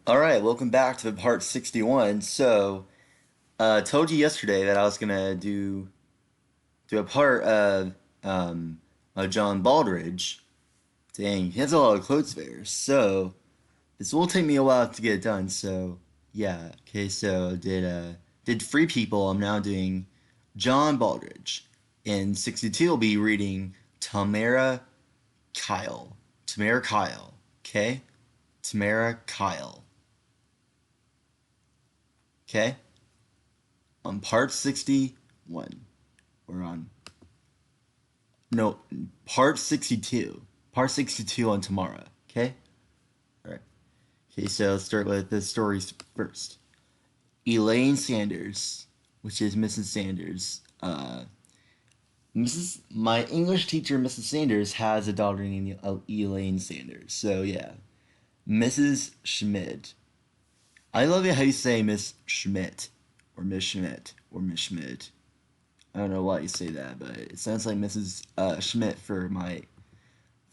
All right, welcome back to part 61. Told you yesterday that I was gonna do a part of John Baldridge. Dang, he has a lot of quotes there. So this will take me a while to get it done. So yeah, okay. Did Free People. I'm now doing John Baldridge. In 62, I'll be reading Tamara Kyle. Tamara Kyle. Okay, Tamara Kyle. Okay. On part 61. We're on. No, part 62. Part 62 on tomorrow. Okay? Alright. Okay, so let's start with the stories first. Elaine Sanders, which is Mrs. Sanders. My English teacher, Mrs. Sanders, has a daughter named Elaine Sanders. So yeah. Mrs. Schmidt. I love it how you say Miss Schmidt. Or Miss Schmidt. Or Miss Schmidt. I don't know why you say that, but it sounds like Mrs. Schmidt for my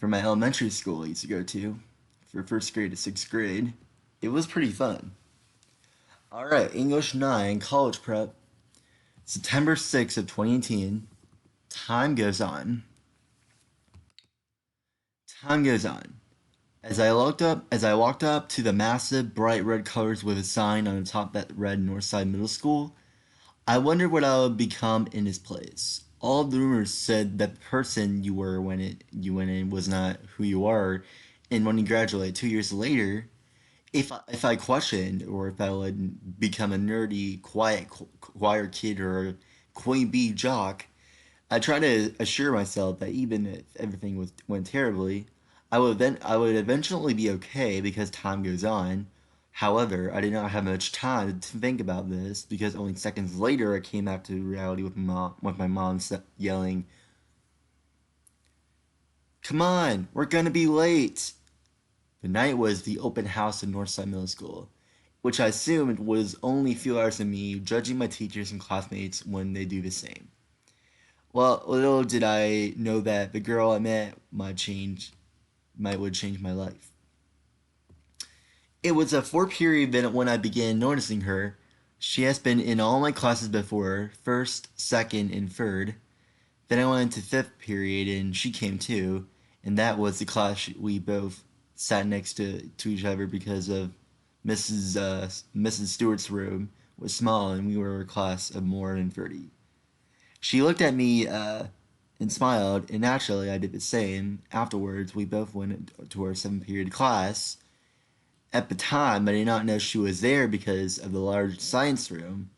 elementary school I used to go to for first grade to sixth grade. It was pretty fun. All right, English 9 college prep. September 6th of 2018. Time goes on. Time goes on. As I walked up to the massive bright red colors with a sign on the top that read Northside Middle School, I wondered what I would become in his place. All the rumors said that the person you were when you went in was not who you are, and when you graduate 2 years later, if I questioned or if I would become a nerdy, quiet choir kid or a queen bee jock, I try to assure myself that even if everything went terribly, I would eventually be okay because time goes on. However, I did not have much time to think about this because only seconds later I came back to reality with my mom yelling, "Come on, we're gonna be late!" The night was the open house in Northside Middle School, which I assumed was only a few hours of me judging my teachers and classmates when they do the same. Well, little did I know that the girl I met would change my life. It was a four period event when I began noticing her. She has been in all my classes before, first, second, and third. Then I went into fifth period and she came too, and that was the class we both sat next to each other because of Mrs. Stewart's room was small and we were a class of more than 30. She looked at me and smiled, and naturally I did the same. Afterwards, we both went to our seventh period class. At the time, I did not know she was there because of the large science room,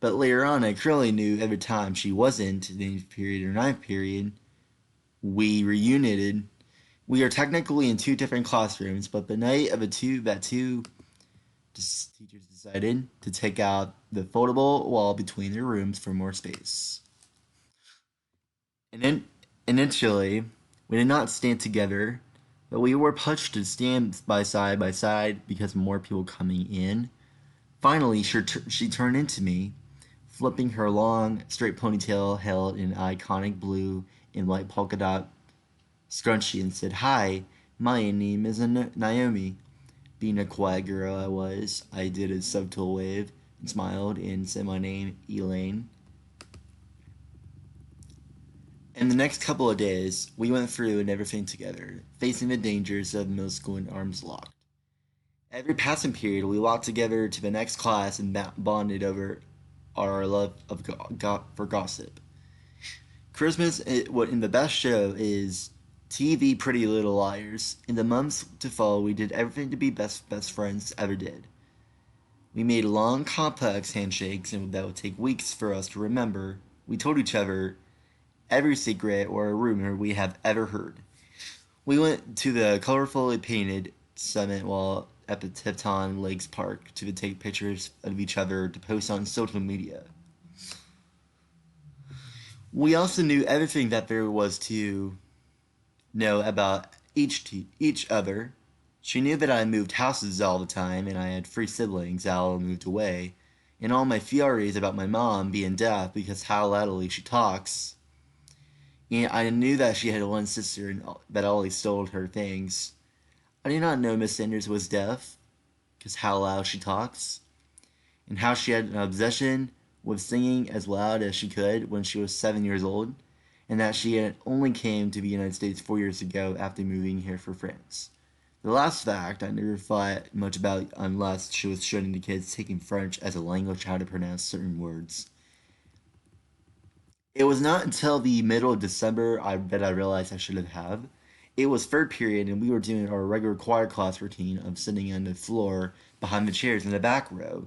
but later on, I clearly knew every time she wasn't in the eighth period or ninth period, we reunited. We are technically in two different classrooms, but the night of two teachers decided to take out the foldable wall between their rooms for more space. And then initially, we did not stand together, but we were pushed to stand by side because more people coming in. Finally, she turned into me, flipping her long, straight ponytail held in iconic blue and white polka dot scrunchie and said, "Hi, my name is Naomi." Being a quiet girl I did a subtle wave and smiled and said my name, Elaine. In the next couple of days, we went through and everything together, facing the dangers of middle school in arms locked. Every passing period, we walked together to the next class and bonded over our love of for gossip. What in the best show is TV Pretty Little Liars. In the months to follow, we did everything to be best friends ever did. We made long, complex handshakes, and that would take weeks for us to remember. We told each other every secret or rumor we have ever heard. We went to the colorfully painted summit while at the Tipton Lakes Park to take pictures of each other to post on social media. We also knew everything that there was to know about each other. She knew that I moved houses all the time and I had three siblings that all moved away, and all my theories about my mom being deaf because how loudly she talks. And I knew that she had one sister that always stole her things. I did not know Miss Sanders was deaf because how loud she talks, and how she had an obsession with singing as loud as she could when she was 7 years old, and that she had only came to the United States 4 years ago after moving here for France. The last fact I never thought much about unless she was showing the kids taking French as a language how to pronounce certain words. It was not until the middle of December that I realized I should have. It was third period, and we were doing our regular choir class routine of sitting on the floor behind the chairs in the back row,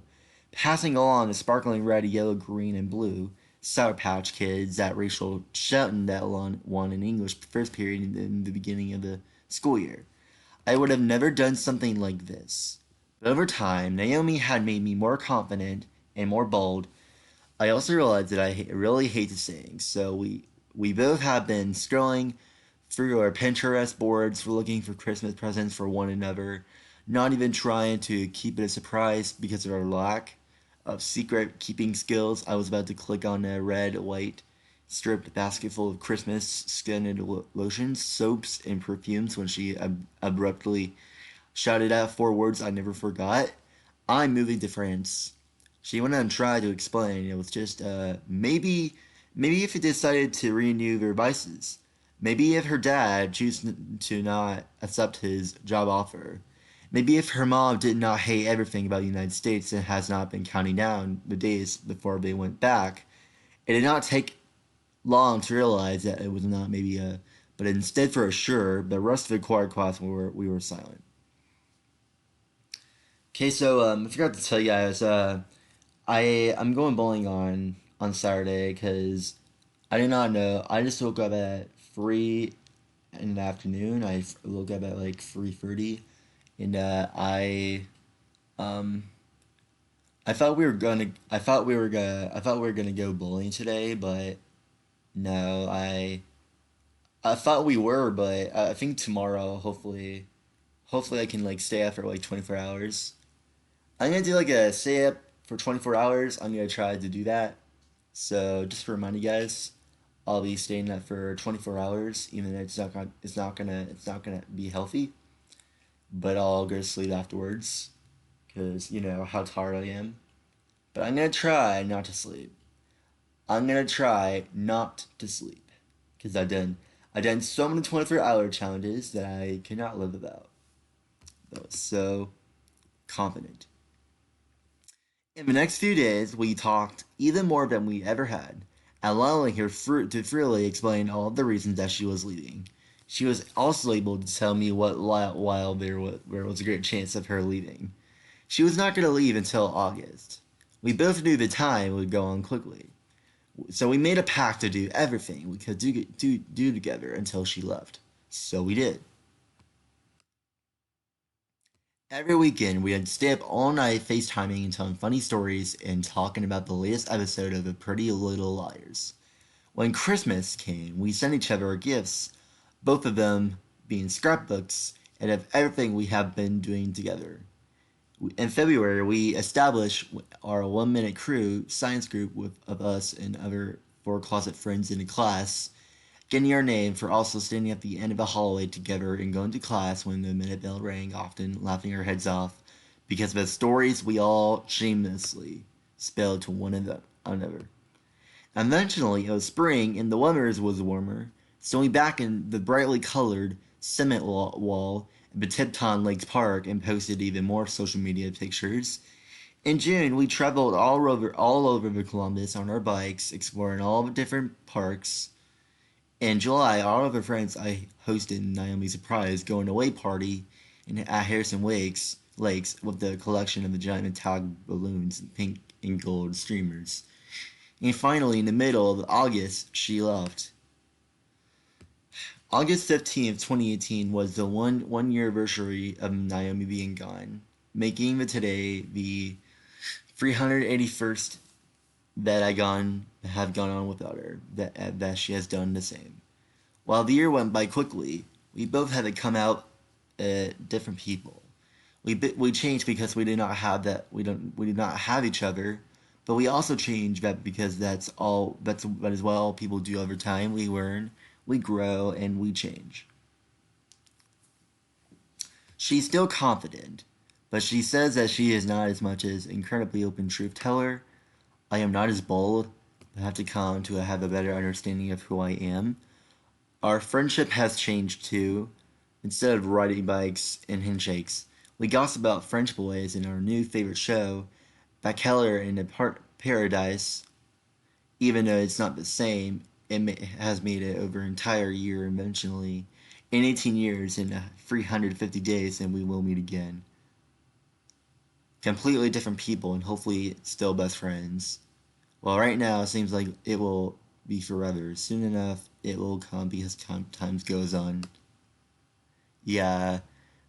passing along the sparkling red, yellow, green, and blue Sour Patch Kids that Rachel Shelton that won in English first period in the beginning of the school year. I would have never done something like this. But over time, Naomi had made me more confident and more bold. I also realized that I really hate to sing, so we both have been scrolling through our Pinterest boards for looking for Christmas presents for one another, not even trying to keep it a surprise because of our lack of secret keeping skills. I was about to click on a red, white, stripped basket full of Christmas scented lotions, soaps, and perfumes when she abruptly shouted out four words I never forgot. I'm moving to France. She went on and tried to explain. It was just maybe if he decided to renew their vices. Maybe if her dad chose to not accept his job offer. Maybe if her mom did not hate everything about the United States and has not been counting down the days before they went back. It did not take long to realize that it was not maybe a, but instead for a sure, the rest of the choir class we were silent. Okay, so I forgot to tell you guys, I'm going bowling on Saturday because I did not know. I just woke up at 3 in the afternoon. I woke up at like 3:30, and um I thought we were gonna go bowling today, but no, I thought we were, but I think tomorrow, hopefully I can like stay up for like 24 hours. I'm gonna do like a stay up for 24 hours. I'm gonna try to do that. So just to remind you guys, I'll be staying up for 24 hours, even though it's not gonna be healthy. But I'll go to sleep afterwards, because you know how tired I am. But I'm gonna try not to sleep. I'm gonna try not to sleep, because I've done so many 24-hour challenges that I cannot live without. I was so confident. In the next few days, we talked even more than we ever had, allowing her to freely explain all of the reasons that she was leaving. She was also able to tell me while there was a great chance of her leaving. She was not going to leave until August. We both knew the time would go on quickly, so we made a pact to do everything we could do together until she left. So we did. Every weekend, we would stay up all night FaceTiming and telling funny stories and talking about the latest episode of The Pretty Little Liars. When Christmas came, we sent each other gifts, both of them being scrapbooks, and of everything we have been doing together. In February, we established our 1 minute crew science group of us and other four closet friends in the class, getting our name for also standing at the end of the hallway together and going to class when the minute bell rang, often laughing our heads off because of the stories we all shamelessly spilled to one another. Eventually, it was spring and the weather was warmer, so we back in the brightly colored cement wall at Batipton Lakes Park and posted even more social media pictures. In June, we traveled all over the Columbus on our bikes, exploring all the different parks. In July, all of our friends I hosted Naomi's surprise going away party at Harrison Lakes with the collection of the giant metallic balloons and pink and gold streamers. And finally, in the middle of August, she left. August 15th, 2018 was the one year anniversary of Naomi being gone, making the today the 381st that I gone have gone on without her. That she has done the same. While the year went by quickly, we both had to come out different people. We changed because we did not have that we did not have each other, but we also changed that because that is what all people do over time. We learn, we grow, and we change. She's still confident, But she says that she is not as much as incredibly open truth teller. I am not as bold. I have to come to have a better understanding of who I am. Our friendship has changed too. Instead of riding bikes and handshakes, we gossip about French boys in our new favorite show, Bachelor in a Paradise. Even though it's not the same, it has made it over an entire year eventually. In 18 years and 350 days, and we will meet again. Completely different people and hopefully still best friends. Well, right now it seems like it will be forever. Soon enough, it will come because times goes on. Yeah,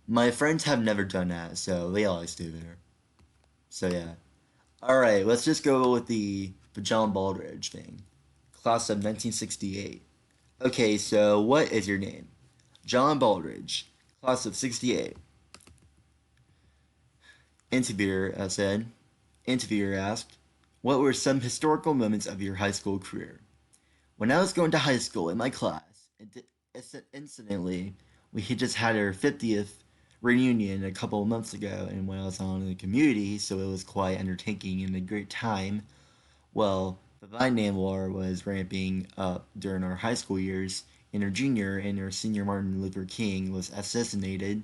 my friends have never done that, so they always stay there. So yeah. All right, let's just go with the John Baldridge thing. Class of 1968. Okay, so what is your name? John Baldridge, class of 68. Interviewer said. Interviewer asked, what were some historical moments of your high school career? When I was going to high school in my class, incidentally, we had just had our 50th reunion a couple of months ago, and when I was on in the community, so it was quite entertaining and a great time. Well, the Vietnam War was ramping up during our high school years, and our junior and our senior Martin Luther King was assassinated.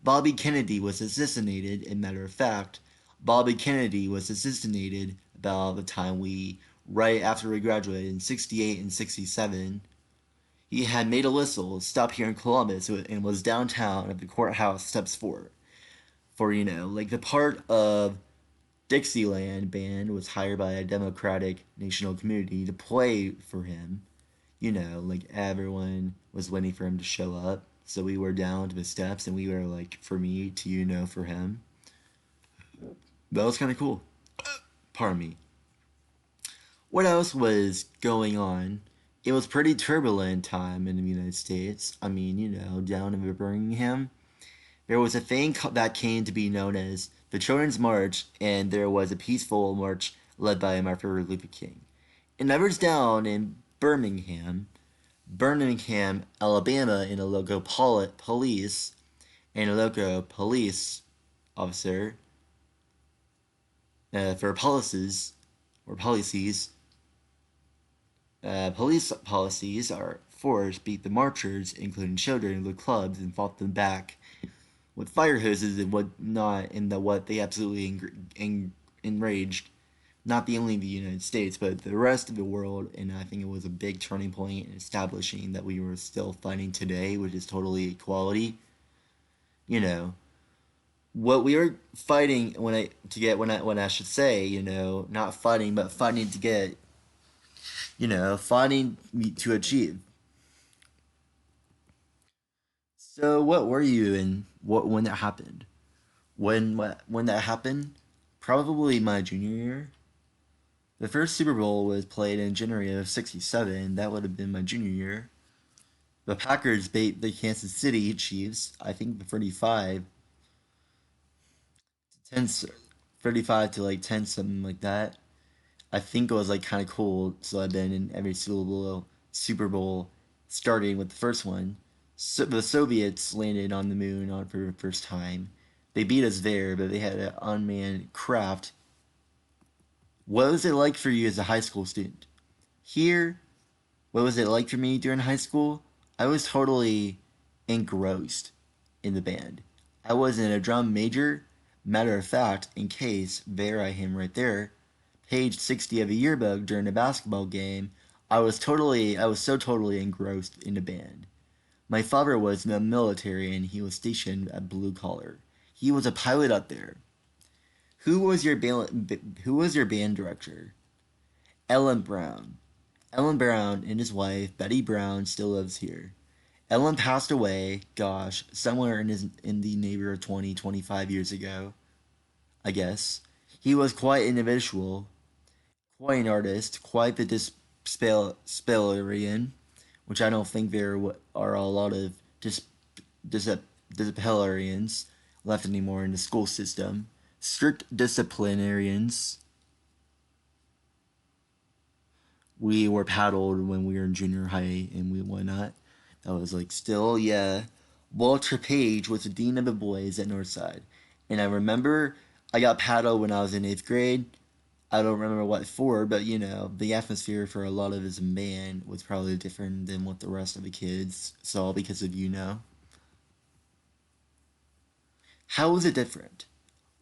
Bobby Kennedy was assassinated, and matter of fact, Bobby Kennedy was assassinated about the time right after we graduated in 68 and 67. He had made a whistle, stopped here in Columbus, and was downtown at the courthouse steps like the part of Dixieland band was hired by a Democratic National Committee to play for him. Like everyone was waiting for him to show up. So we were down to the steps and we were like, for me to, for him. That was kind of cool. Pardon me. What else was going on? It was pretty turbulent time in the United States. I mean, down in Birmingham, there was a thing that came to be known as the Children's March, and there was a peaceful march led by Martin Luther King. And I was down in Birmingham, Alabama, in a local police and a local police officer for policies. Police policies are force beat the marchers, including children, with clubs and fought them back with fire hoses and whatnot, and what they absolutely enraged not only the United States but the rest of the world. And I think it was a big turning point in establishing that we were still fighting today, which is totally equality. You know what we were fighting when I should say, not fighting but fighting to get, fighting to achieve. So what were you in what when that happened? When that happened? Probably my junior year. The first Super Bowl was played in January of '67. That would have been my junior year. The Packers beat the Kansas City Chiefs. I think 10, 35 to like 10, something like that. I think it was like kind of cool. So I've been in every Super Bowl, starting with the first one. So the Soviets landed on the moon for the first time. They beat us there, but they had an unmanned craft. What was it like for you as a high school student? Here, what was it like for me during high school? I was totally engrossed in the band. I wasn't a drum major. Matter of fact, in case, there I am right there, page 60 of a yearbook during a basketball game, I was so totally engrossed in the band. My father was in the military and he was stationed at Blue Collar. He was a pilot up there. Who was your band director? Ellen Brown. Ellen Brown and his wife Betty Brown still lives here. Ellen passed away, gosh, somewhere in the neighborhood of 25 years ago, I guess. He was quite an individual, quite an artist, quite the disciplinarian, which I don't think there are a lot of dis- disciplinarians left anymore in the school system. Strict disciplinarians. We were paddled when we were in junior high and whatnot. That was like still, yeah. Walter Page was the dean of the boys at Northside. And I remember I got paddle when I was in 8th grade. I don't remember what for, but the atmosphere for a lot of his band was probably different than what the rest of the kids saw because of How was it different?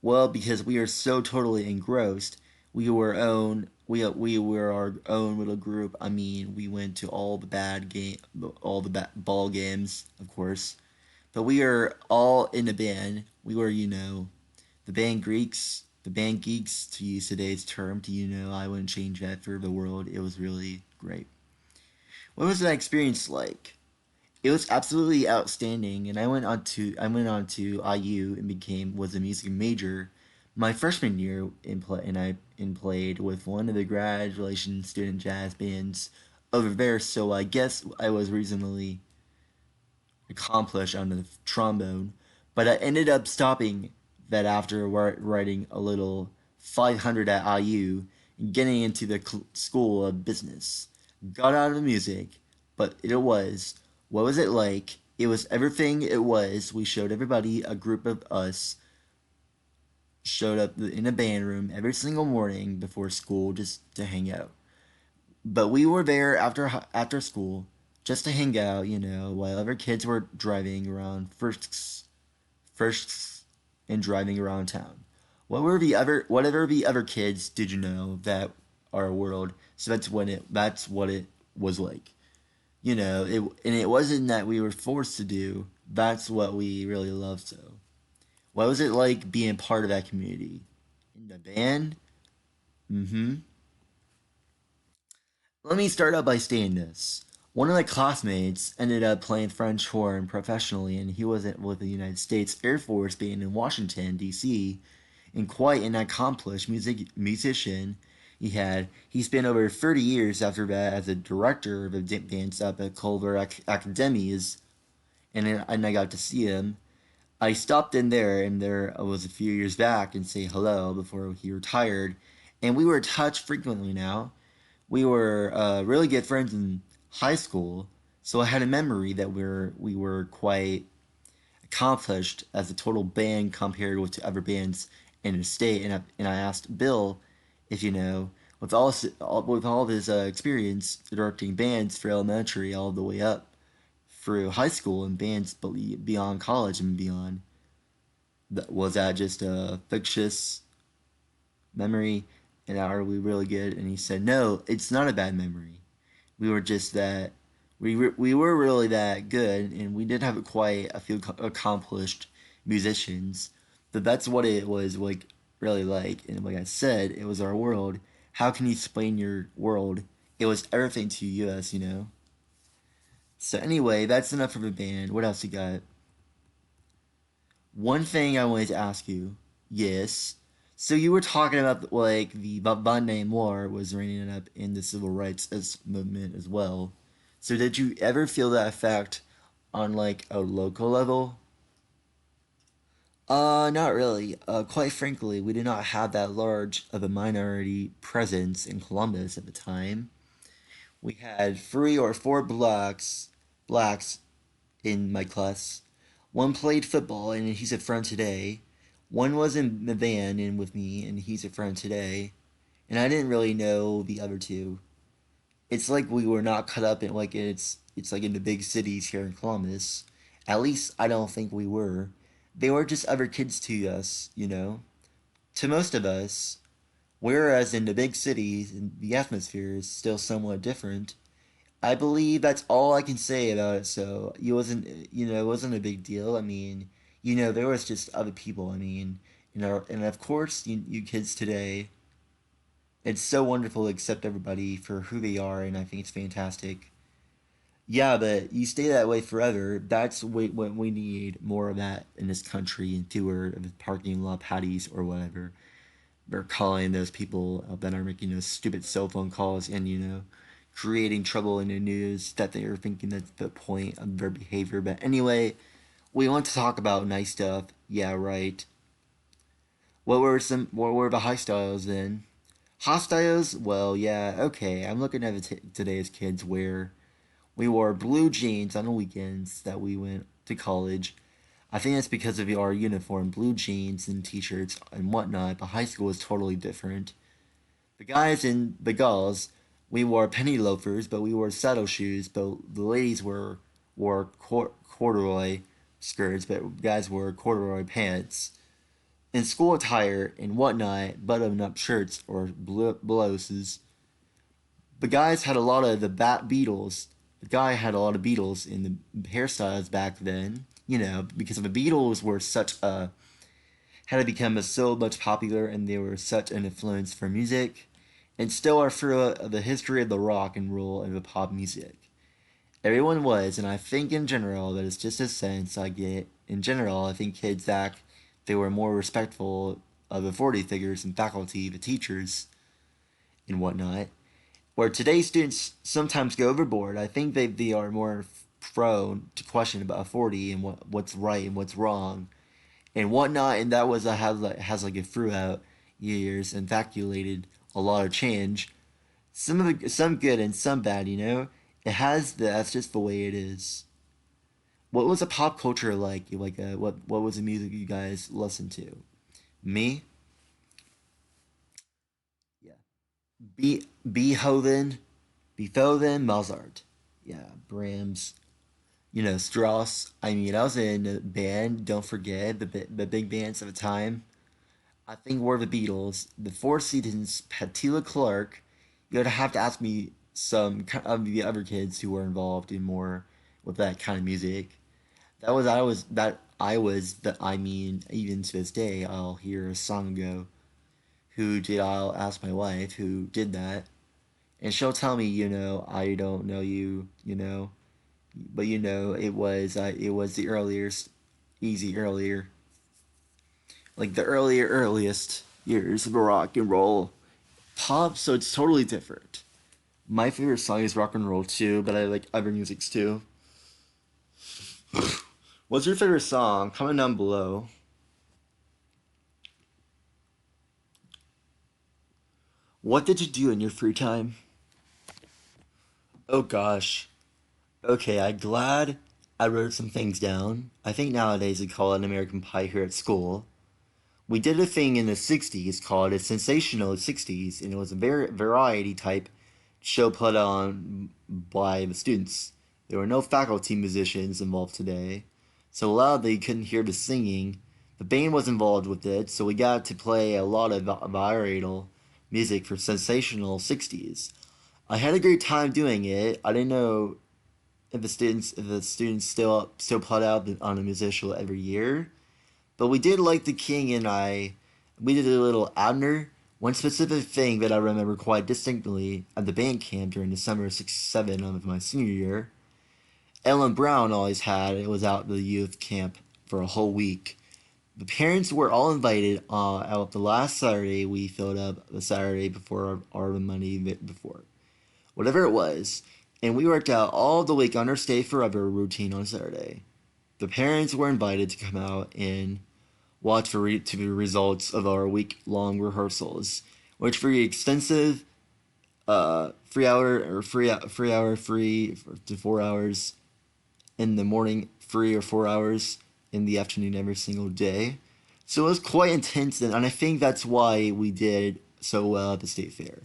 Well, because we are so totally engrossed, we were our own little group. I mean, we went to all the ball games, of course, but we are all in a band. We were, the band geeks, to use today's term. I wouldn't change that for the world. It was really great. What was that experience like? It was absolutely outstanding, and I went on to IU and became was a music major my freshman year and played with one of the graduation student jazz bands over there. So I guess I was reasonably accomplished on the trombone, but I ended up stopping that after writing a little 500 at IU and getting into the school of business. Got out of music, but what was it like? It was everything it was. We showed everybody, a group of us showed up in a band room every single morning before school just to hang out. But we were there after school just to hang out, while other kids were driving around first and driving around town. Whatever the other kids did that our world? So that's what it was like. It wasn't that we were forced to do. That's what we really loved. So, what was it like being part of that community? In the band? Mm-hmm. Let me start out by stating this. One of my classmates ended up playing French horn professionally, and he was with the United States Air Force being in Washington, D.C., and quite an accomplished musician. He spent over 30 years after that as a director of a dance up at Culver Academies, and I got to see him. I stopped in there, and there I was a few years back, and say hello before he retired, and we were in touch frequently now. We were really good friends in high school, so I had a memory that we were quite accomplished as a total band compared with other bands in the state. And I asked Bill if with all of his experience directing bands for elementary all the way up through high school and bands beyond college and beyond, was that just a fictitious memory? And are we really good? And he said, no, it's not a bad memory. We were just that we were really that good, and we did have quite a few accomplished musicians. But that's what it was like, really like. And like I said, it was our world. How can you explain your world? It was everything to us. So anyway, that's enough for the band. What else you got? One thing I wanted to ask you. Yes. So you were talking about like the Bandai War was reigning up in the civil rights movement as well. So did you ever feel that effect on like a local level? Not really. Quite frankly, we did not have that large of a minority presence in Columbus at the time. We had 3 or 4 blacks in my class. One played football and he's a friend today. One was in the band and with me and he's a friend today. And I didn't really know the other two. It's like we were not cut up in like it's like in the big cities here in Columbus. At least I don't think we were. They were just other kids to us. To most of us. Whereas in the big cities, the atmosphere is still somewhat different. I believe that's all I can say about it. So it wasn't a big deal. I mean, there was just other people. I mean, and of course, you kids today, it's so wonderful to accept everybody for who they are, and I think it's fantastic. Yeah, but you stay that way forever. That's what we need more of that in this country, and fewer of the parking lot patties or whatever. They're calling those people that are making those stupid cell phone calls and creating trouble in the news that they are thinking that's the point of their behavior. But anyway, we want to talk about nice stuff. Yeah, right. What were the high styles then? Hostiles? Well, yeah, okay. I'm looking at today's kids where we wore blue jeans on the weekends that we went to college. I think that's because of our uniform, blue jeans and t-shirts and whatnot, but high school was totally different. The guys and the girls, we wore penny loafers, but we wore saddle shoes, but the ladies wore corduroy skirts, but guys wore corduroy pants. In school attire and whatnot, button-up shirts or blouses. The guys had a lot of the bat Beatles. The guy had a lot of Beatles in the hairstyles back then. You know, because the Beatles were such a had become so much popular and they were such an influence for music, and still are for the history of the rock and roll and the pop music. Everyone was, and I think in general that it's just a sense I get. In general, I think kids act they were more respectful of authority figures and faculty, the teachers, and whatnot. Where today's students sometimes go overboard, I think they are more prone to question about authority and what's right and what's wrong and whatnot. And that was a has like a throughout years and calculated a lot of change. Some good and some bad. You know, it has that's just the way it is. What was a pop culture like? Like what was the music you guys listened to? Me, yeah, Beethoven, Beethoven, Mozart, yeah, Brahms. You know, Strauss. I mean, I was in a band. Don't forget the big bands of the time. I think were the Beatles, the Four Seasons, Petula Clark. You'd have to ask me some of the other kids who were involved in more with that kind of music. I was that I mean even to this day I'll hear a song go. Who did I'll ask my wife who did that, and she'll tell me I don't know but it was the earlier like the earliest years of rock and roll pop, so it's totally different. My favorite song is rock and roll too, but I like other musics too. What's your favorite song? Comment down below. What did you do in your free time? Oh gosh. Okay, I'm glad I wrote some things down. I think nowadays we call it an American Pie here at school. We did a thing in the 60s called a Sensational 60s, and it was a variety type show put on by the students. There were no faculty musicians involved today, so loud that you couldn't hear the singing. The band was involved with it, so we got to play a lot of varietal music for Sensational 60s. I had a great time doing it. I didn't know if the students still put out on a musician every year, but we did like the King and we did a little Abner. One specific thing that I remember quite distinctly at the band camp during the summer of '67 of my senior year, Ellen Brown always had it was out the youth camp for a whole week. The parents were all invited out the last Saturday we filled up the Saturday before our money before whatever it was, and we worked out all the week on our stay forever routine on Saturday. The parents were invited to come out and watch to the results of our week long rehearsals, which were extensive 3 to 4 hours in the morning, 3 or 4 hours in the afternoon every single day. So it was quite intense, and I think that's why we did so well at the state fair.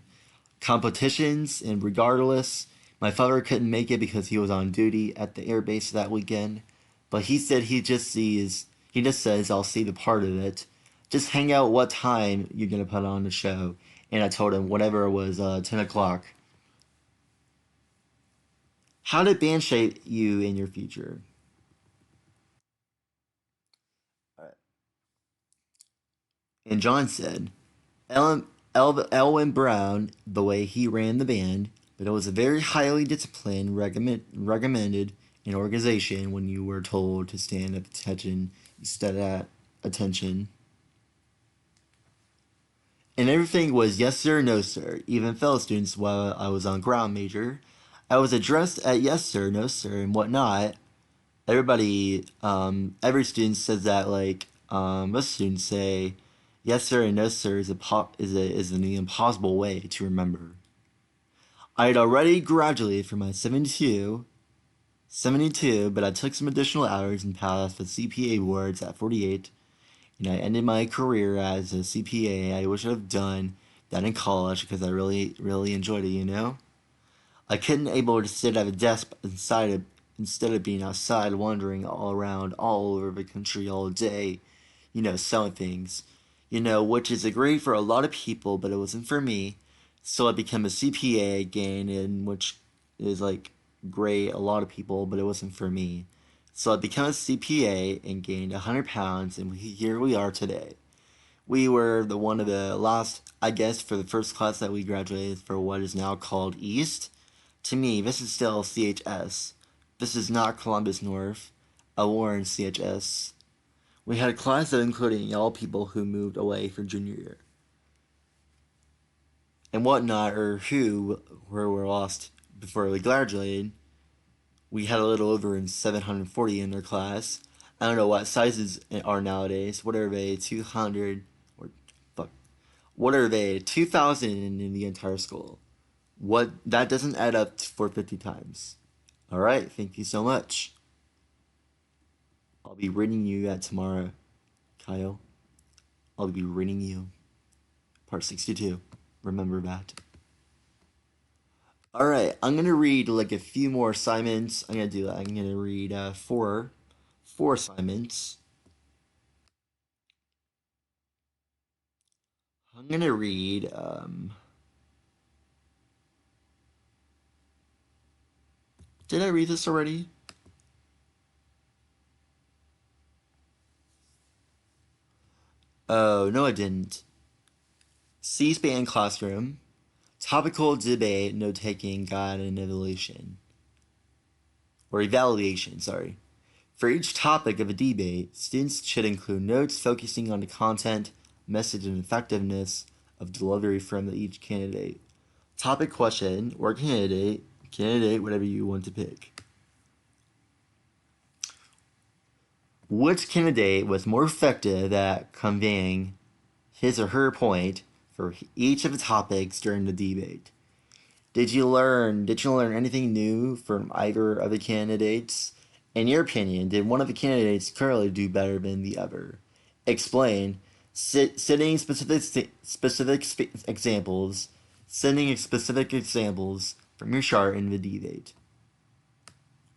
Competitions, and regardless, my father couldn't make it because he was on duty at the air base that weekend, but he said he just says I'll see the part of it. Just hang out what time you're gonna put on the show, and I told him whatever it was 10 o'clock. How did band shape you in your future? And John said, Elwin Brown, the way he ran the band, but it was a very highly disciplined, recommended an organization when you were told to stand at attention instead at attention. And everything was yes sir, no sir. Even fellow students while I was on ground major, I was addressed at yes sir, no sir, and whatnot. Every student says that most students say yes sir and no sir is an impossible way to remember. I had already graduated from my 72 72, but I took some additional hours and passed the CPA boards at 48, and I ended my career as a CPA. I wish I'd done that in college because I really, really enjoyed it. I couldn't able to sit at a desk instead of being outside wandering all around all over the country all day, selling things, which is great for a lot of people, but it wasn't for me. So I became a CPA again, in which is like great a lot of people, but it wasn't for me. So I became a CPA and gained 100 pounds, and here we are today. We were the one of the last, I guess, for the first class that we graduated for what is now called East. To me, this is still CHS. This is not Columbus North, a Warren CHS. We had a class that included all people who moved away for junior year and whatnot, or who were lost before we graduated. We had a little over 740 in their class. I don't know what sizes are nowadays. What are they? 200 or fuck? What are they? 2,000 in the entire school. What that doesn't add up for 50 times. All right, thank you so much. I'll be reading you that tomorrow, Kyle. I'll be reading you. Part 62. Remember that. All right, I'm gonna read like a few more assignments. I'm gonna do that. I'm gonna read four assignments. I'm gonna read. Did I read this already? Oh no, I didn't. C-SPAN classroom. Topical debate, note taking, guide, and evaluation. Or evaluation, sorry. For each topic of a debate, students should include notes focusing on the content, message, and effectiveness of delivery from each candidate. Topic question or candidate, whatever you want to pick. Which candidate was more effective at conveying his or her point for each of the topics during the debate? Did you learn anything new from either of the candidates? In your opinion, did one of the candidates currently do better than the other? Explain. Citing examples. Sending specific examples from your chart in the debate.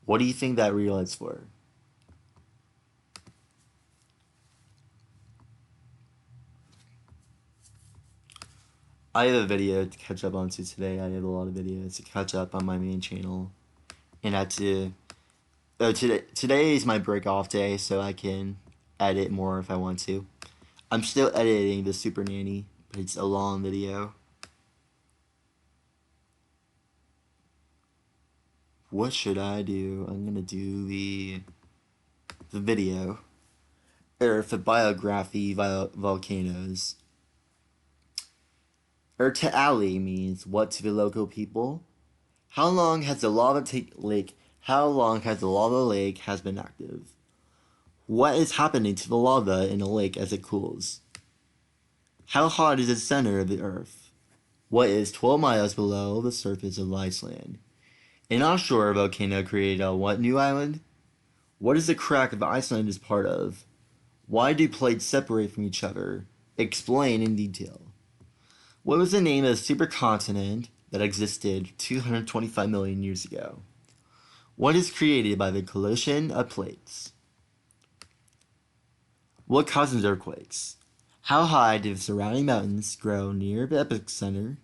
What do you think that relates for? I have a video to catch up on to today. I have a lot of videos to catch up on my main channel, and I had to. Oh, today is my break off day, so I can edit more if I want to. I'm still editing the Super Nanny, but it's a long video. What should I do? I'm gonna do the video. Earth biography volcanoes. Ertaali means what to the local people? How long has the lake? How long has the lava lake has been active? What is happening to the lava in the lake as it cools? How hot is the center of the Earth? What is 12 miles below the surface of Iceland? An offshore volcano created on what new island? What is the crack of Iceland is part of? Why do plates separate from each other? Explain in detail. What was the name of the supercontinent that existed 225 million years ago? What is created by the collision of plates? What causes earthquakes? How high do the surrounding mountains grow near the epicenter?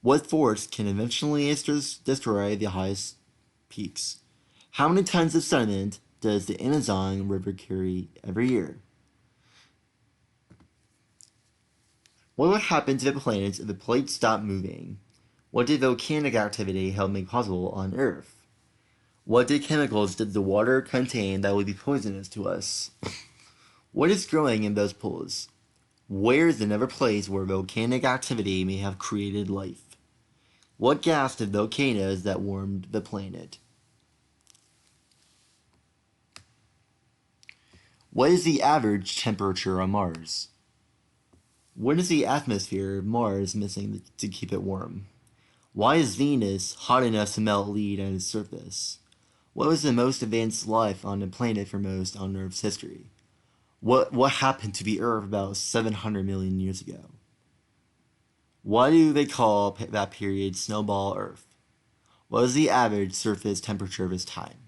What force can eventually destroy the highest peaks? How many tons of sediment does the Amazon River carry every year? What would happen to the planets if the plates stopped moving? What did volcanic activity help make possible on Earth? What chemicals did the water contain that would be poisonous to us? What is growing in those pools? Where is another place where volcanic activity may have created life? What gas did volcanoes that warmed the planet? What is the average temperature on Mars? What is the atmosphere of Mars missing to keep it warm? Why is Venus hot enough to melt lead at its surface? What was the most advanced life on the planet for most on Earth's history? What happened to the Earth about 700 million years ago? Why do they call that period Snowball Earth? What is the average surface temperature of its time?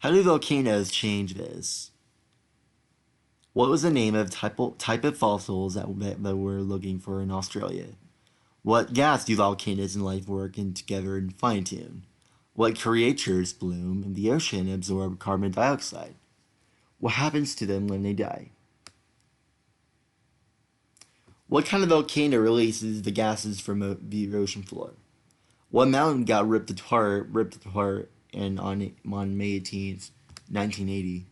How do volcanoes change this? What was the name of type of fossils that we're looking for in Australia? What gas do volcanoes and life work in together and fine tune? What creatures bloom in the ocean and absorb carbon dioxide? What happens to them when they die? What kind of volcano releases the gases from the ocean floor? What mountain got ripped apart on May 18th, 1980?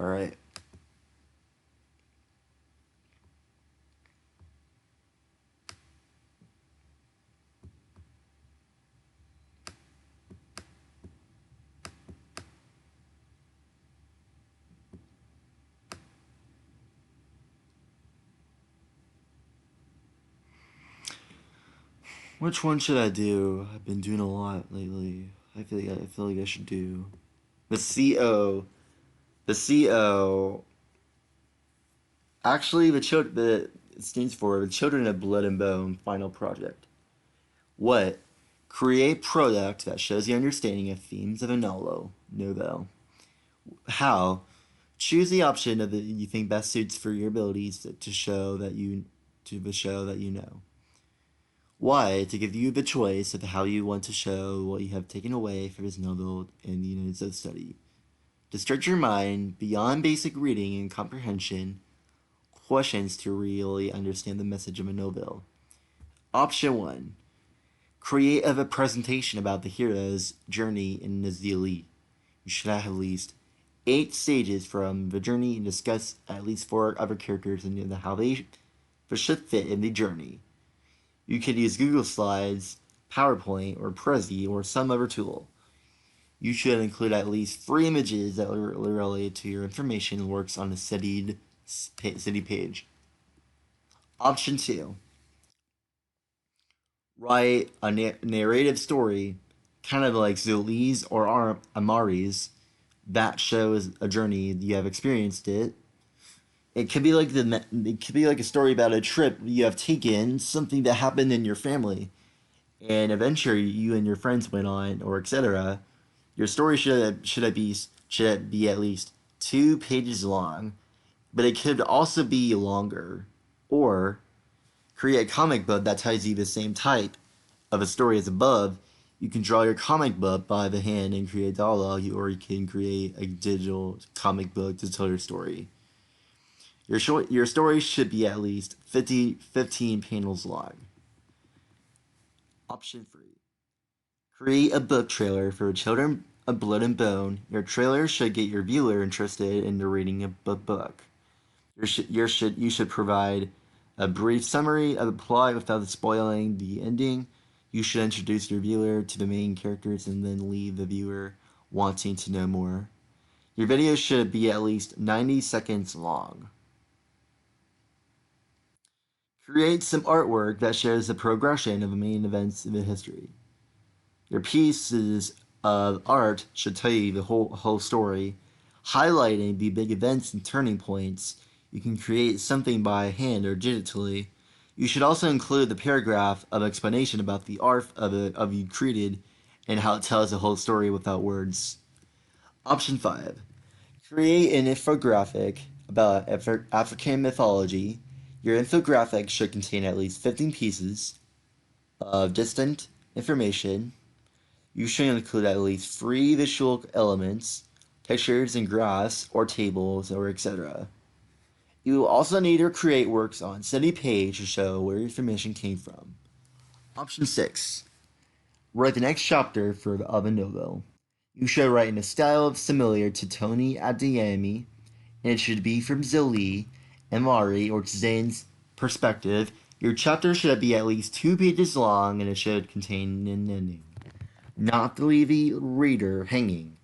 All right. Which one should I do? I've been doing a lot lately. I feel like I should do the CO. The CO. Actually, the it stands for the Children of Blood and Bone Final Project. What? Create product that shows the understanding of themes of a novel. How? Choose the option of the you think best suits for your abilities to the show that you know. Why? To give you the choice of how you want to show what you have taken away from this novel in the units of study. To stretch your mind beyond basic reading and comprehension, questions to really understand the message of a novel. Option 1. Create a presentation about the hero's journey in Nazili. You should have at least 8 stages from the journey and discuss at least 4 other characters and how they should fit in the journey. You could use Google Slides, PowerPoint, or Prezi, or some other tool. You should include at least 3 images that are related to your information and works on a city page. Option 2. Write a narrative story, kind of like Zuli's or Amari's, that shows a journey you have experienced it. It could be like a story about a trip you have taken, something that happened in your family, an adventure you and your friends went on, or etc. Your story should be at least 2 pages long, but it could also be longer. Or create a comic book that tells you the same type of a story as above. You can draw your comic book by the hand and create dialogue, or you can create a digital comic book to tell your story. Your story should be at least 15 panels long. Option 3. Create a book trailer for Children of Blood and Bone. Your trailer should get your viewer interested in the reading of the book. You should provide a brief summary of the plot without spoiling the ending. You should introduce your viewer to the main characters and then leave the viewer wanting to know more. Your video should be at least 90 seconds long. Create some artwork that shows the progression of the main events in the history. Your pieces of art should tell you the whole story, highlighting the big events and turning points. You can create something by hand or digitally. You should also include the paragraph of explanation about the art of you created and how it tells the whole story without words. Option 5. Create an infographic about African mythology. Your infographic should contain at least 15 pieces of distant information. You should include at least 3 visual elements, pictures and graphs, or tables, or etc. You will also need to create works on city page to show where information came from. Option 6. Write the next chapter of a novel. You should write in a style similar to Tony Adeyemi, and it should be from Zili, Mari, or Zane's perspective. Your chapter should be at least 2 pages long, and it should contain an ending, not to leave the reader hanging.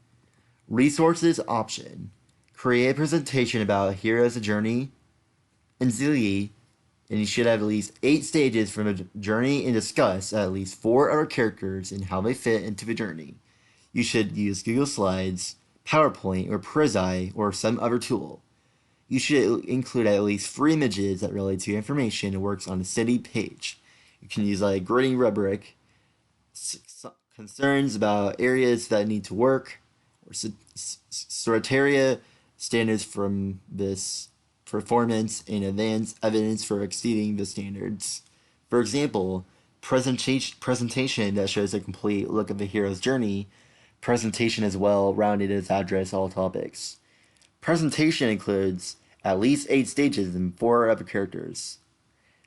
Resources option. Create a presentation about a hero's journey in Zili. And you should have at least 8 stages from a journey and discuss at least 4 other characters and how they fit into the journey. You should use Google Slides, PowerPoint, or Prezi, or some other tool. You should include at least 3 images that relate to information and works on a city page. You can use like grading rubric, concerns about areas that need to work, or sortaria standards from this performance and advance evidence for exceeding the standards. For example, presentation that shows a complete look of the hero's journey. Presentation as well rounded as address all topics. Presentation includes at least 8 stages and 4 other characters.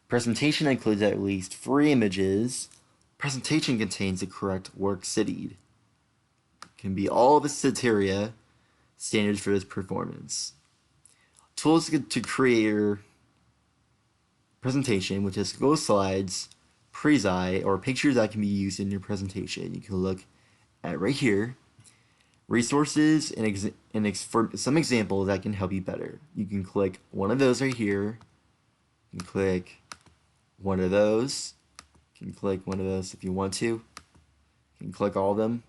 Presentation includes at least 3 images. Presentation contains the correct work cited. Can be all of the criteria standards for this performance. Tools to create your presentation, which is Google Slides, Prezi, or pictures that can be used in your presentation. You can look at right here. Resources and for some examples that can help you better. You can click one of those right here. You can click one of those. You can click one of those if you want to. You can click all of them.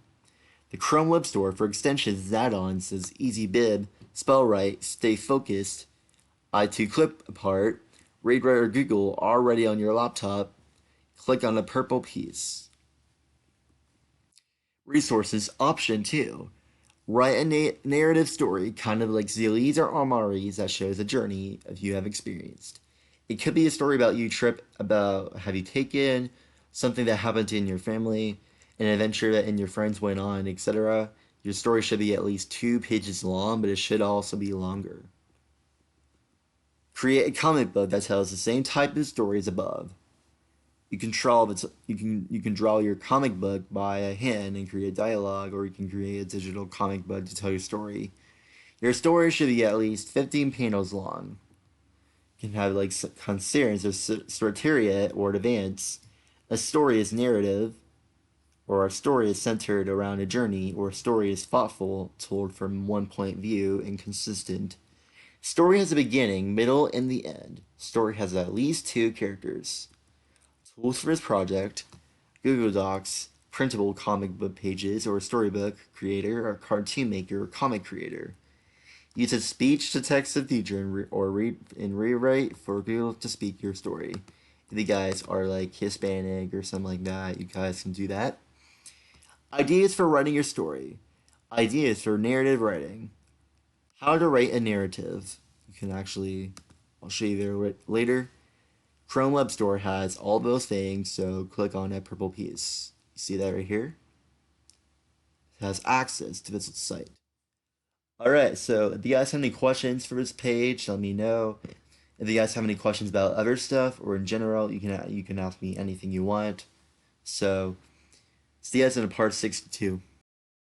The Chrome Web Store for extensions and add-ons says Easy Bib, Spell Right, Stay Focused, i2 Clip Apart, ReadWrite or Google already on your laptop. Click on the purple piece. Resources option 2. Write a narrative story, kind of like Zillies or Amaris, that shows a journey of you have experienced. It could be a story about you trip, about have you taken, something that happened in your family, an adventure that and your friends went on, etc. Your story should be at least 2 pages long, but it should also be longer. Create a comic book that tells the same type of story as above. You can draw your comic book by hand and create dialogue, or you can create a digital comic book to tell your story. Your story should be at least 15 panels long. You can have like concerns or sortaria or advance. A story is narrative, or a story is centered around a journey, or a story is thoughtful, told from one point of view, and consistent. Story has a beginning, middle, and the end. Story has at least 2 characters. Tools for this project: Google Docs, printable comic book pages, or a storybook creator, or cartoon maker, or comic creator. Use a speech-to-text feature or read and rewrite for Google to speak your story. If you guys are like Hispanic or something like that, you guys can do that. Ideas for writing your story. Ideas for narrative writing. How to write a narrative. You can actually, I'll show you there later. Chrome Web Store has all those things, so click on that purple piece. You see that right here? It has access to this site. Alright, so if you guys have any questions for this page, let me know. If you guys have any questions about other stuff or in general, you can ask me anything you want. So, see you guys in part 62.